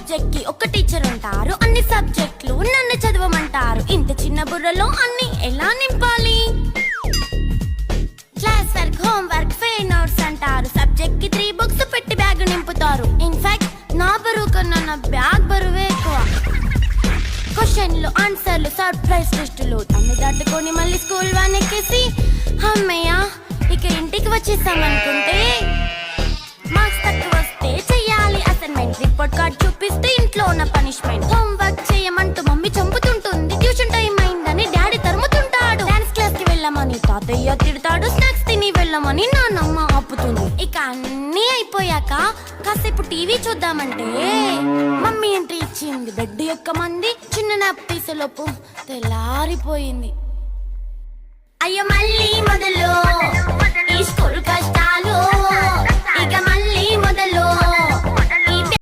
Subject కి ఒక teacher ఉంటారు, అన్ని సబ్జెక్టులు నన్ను చదవమంటారు. ఇంత చిన్న బుర్రలో అన్ని ఎలా నింపాలి? Class work, home work, fair notes అంటారు. సబ్జెక్ట్ కి 3 బుక్స్ పెట్టి బ్యాగ్ నింపుతారు. ఇన్ఫాక్ట్ నా బరువు కన్నా నా బ్యాగ్ బరువే ఎక్కువ. క్వశ్చన్లు, ఆన్సర్లు, సర్ప్రైజ్ టెస్టులు అన్ని దాటుకొని మళ్ళీ స్కూల్ వాన్ ఎక్కేసి అమ్మయ్య ఇక ఇంటికి వచ్చేసామనుకుంటే మార్క్స్ తక్కువ వస్తే చెయ్యాలి అసైన్మెంట్. రిపోర్ట్ కార్డ్ చూపిస్తే ఇంట్లో ఉన్న పనిష్మెంట్. హోమ్ వర్క్ చేయమంటూ మమ్మీ చంపుతుంటుంది. ట్యూషన్ టైం అయిందని డాడీ తరుముతుంటాడు. డాన్స్ క్లాస్ కి వెళ్ళమని తాతయ్య తిడతాడు. స్నాక్స్ తిని వెళ్ళమని నాన్నమ్మ ఆపుతుంది. ఇక అన్నీ అయిపోయాక కాసేపు టీవీ చూద్దామంటే మమ్మీ ఎంట్రీ ఇచ్చింది. బెడ్ యొక్క మంది చిన్న నాప్ తీసేలోపు తెల్లారిపోయింది. అయ్యో మళ్ళీ మొదలు ఈ స్కూల్ కష్టం.